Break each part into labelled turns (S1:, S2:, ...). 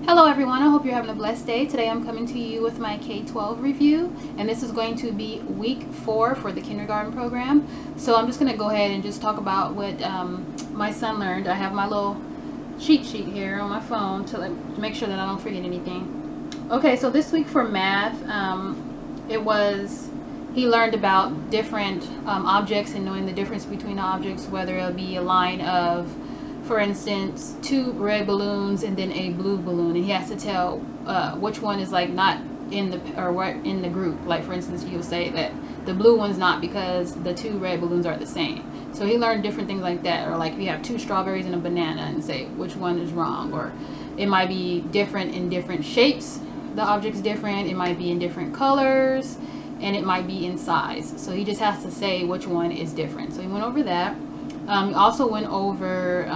S1: Hello everyone, I hope you're having a blessed day. Today I'm coming to you with my K12 review, and this is going to be week 4 for the kindergarten program. So I'm just going to go ahead and just talk about what my son learned. I have my little cheat sheet here on my phone to make sure that I don't forget anything. Okay, so this week for math, he learned about different objects and knowing the difference between objects, whether it'll be a line of, for instance, 2 red balloons and then a blue balloon, and he has to tell which one is like not in the group. Like for instance, you'll say that the blue one's not because the 2 red balloons are the same. So he learned different things like that. Or like if you have 2 strawberries and a banana, and say which one is wrong. Or it might be different in different shapes. The object's different. It might be in different colors, and it might be in size. So he just has to say which one is different. So he went over that. We also went over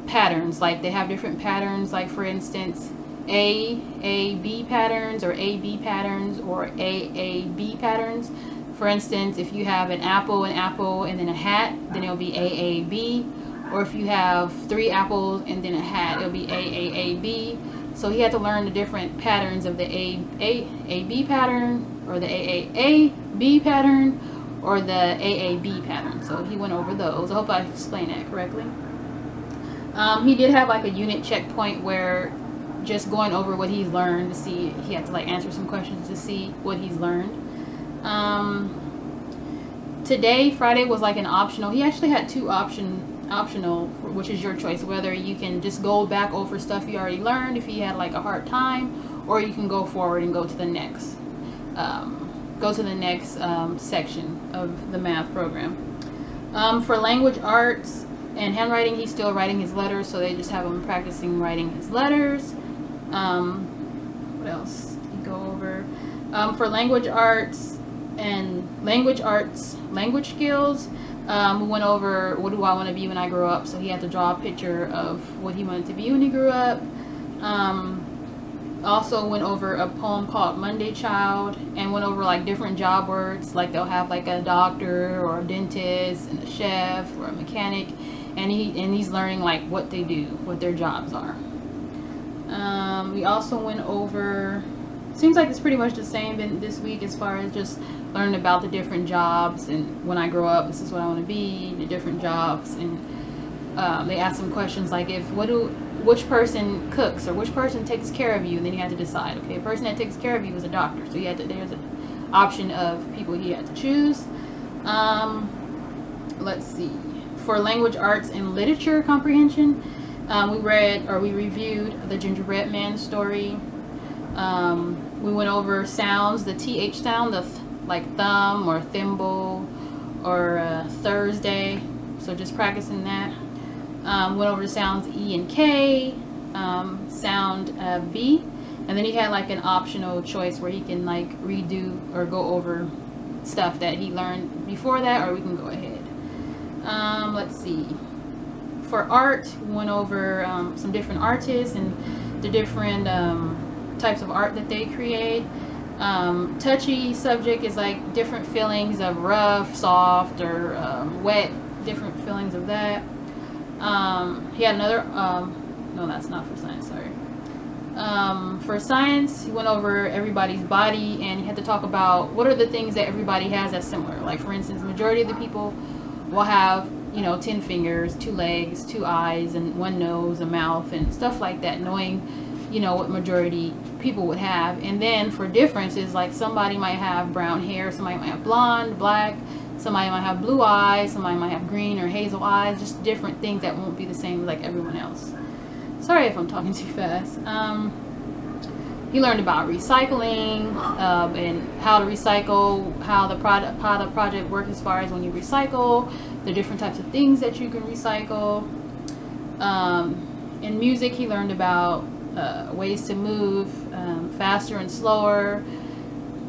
S1: patterns. Like they have different patterns, like for instance A-B patterns, or A-B patterns, or A-A-B patterns. For instance, if you have an apple, and then a hat, then it'll be A-A-B. Or if you have 3 apples and then a hat, it'll be A-A-A-B. So he had to learn the different patterns of the A-A-B pattern, or the A-A-A-B pattern, or the AAB pattern. So he went over those. I hope I explained that correctly. He did have like a unit checkpoint where just going over what he's learned to see, he had to like answer some questions to see what he's learned. Today, Friday, was like an optional. He actually had 2 optional, which is your choice, whether you can just go back over stuff you already learned if you had like a hard time, or you can go forward and go to the next section of the math program. For language arts and handwriting, he's still writing his letters, so they just have him practicing writing his letters. What else did he go over? For language arts and language skills, we went over what do I want to be when I grow up. So he had to draw a picture of what he wanted to be when he grew up. Also went over a poem called Monday Child, and went over like different job words. Like they'll have like a doctor or a dentist and a chef or a mechanic, and he's learning like what they do, what their jobs are. We also went over, seems like it's pretty much the same this week as far as just learning about the different jobs, and when I grow up this is what I want to be, the different jobs. And they asked some questions like which person cooks, or which person takes care of you, and then you had to decide, okay, a person that takes care of you is a doctor, so there's an option of people he had to choose. Let's see, for language arts and literature comprehension, we reviewed the Gingerbread Man story. We went over sounds, the TH sound, like thumb or thimble or Thursday, so just practicing that. Went over sounds E and K, sound V, and then he had like an optional choice where he can like redo or go over stuff that he learned before that, or we can go ahead. Let's see, for art, we went over some different artists and the different types of art that they create. Touchy subject is like different feelings of rough, soft, or wet, different feelings of that. He had another, no, that's not for science, sorry. For science, he went over everybody's body, and he had to talk about what are the things that everybody has that's similar. Like for instance, the majority of the people will have, 10 fingers, 2 legs, 2 eyes, and 1 nose, a mouth, and stuff like that, knowing, what majority people would have. And then for differences, like somebody might have brown hair, somebody might have blonde, black, somebody might have blue eyes, somebody might have green or hazel eyes, just different things that won't be the same like everyone else. Sorry if I'm talking too fast. He learned about recycling, and how to recycle, how the project works as far as when you recycle, the different types of things that you can recycle. In music, he learned about ways to move faster and slower,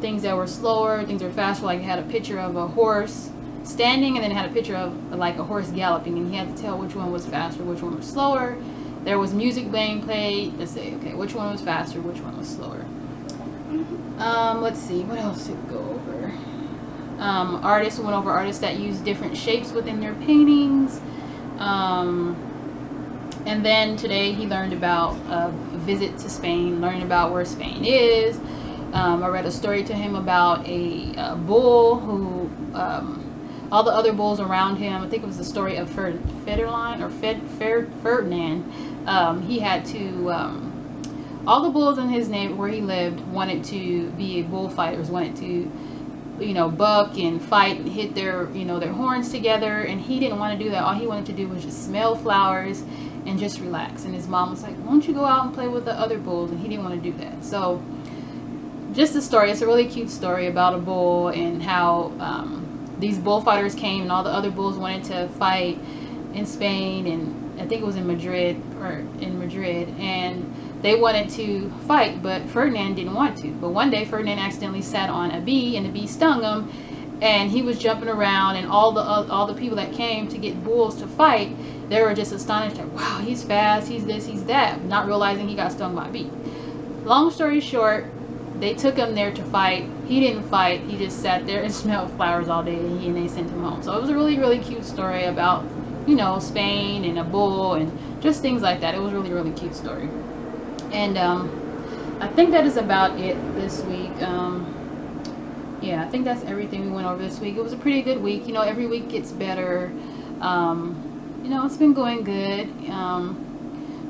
S1: things that were slower, things that were faster. Like he had a picture of a horse standing, and then had a picture of like a horse galloping, and he had to tell which one was faster, which one was slower. There was music being played to say, okay, which one was faster, which one was slower. Let's see, what else did we go over? Artists, we went over artists that use different shapes within their paintings. And then today he learned about a visit to Spain, learning about where Spain is. I read a story to him about a bull who, all the other bulls around him, I think it was the story of Ferdinand. He had to, all the bulls in his name where he lived wanted to be bullfighters, wanted to, buck and fight and hit their, their horns together. And he didn't want to do that. All he wanted to do was just smell flowers and just relax. And his mom was like, won't you go out and play with the other bulls? And he didn't want to do that. So just a story. It's a really cute story about a bull and how these bullfighters came and all the other bulls wanted to fight in Spain, and I think it was in Madrid, and they wanted to fight, but Ferdinand didn't want to. But one day Ferdinand accidentally sat on a bee, and the bee stung him, and he was jumping around, and all the people that came to get bulls to fight, they were just astonished, like, wow, he's fast, he's this, he's that, not realizing he got stung by a bee. Long story short, they took him there to fight. He didn't fight. He just sat there and smelled flowers all day, and they sent him home. So it was a really, really cute story about, Spain and a bull and just things like that. It was a really, really cute story. And I think that is about it this week. Yeah, I think that's everything we went over this week. It was a pretty good week. Every week gets better. It's been going good.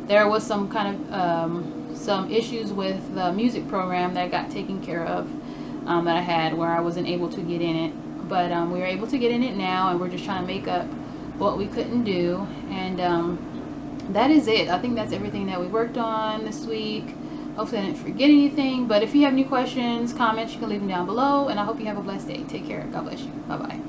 S1: There was some kind of some issues with the music program that got taken care of, that I had, where I wasn't able to get in it. But we were able to get in it now, and we're just trying to make up what we couldn't do. And that is it. I think that's everything that we worked on this week. Hopefully I didn't forget anything. But if you have any questions, comments, you can leave them down below. And I hope you have a blessed day. Take care. God bless you. Bye-bye.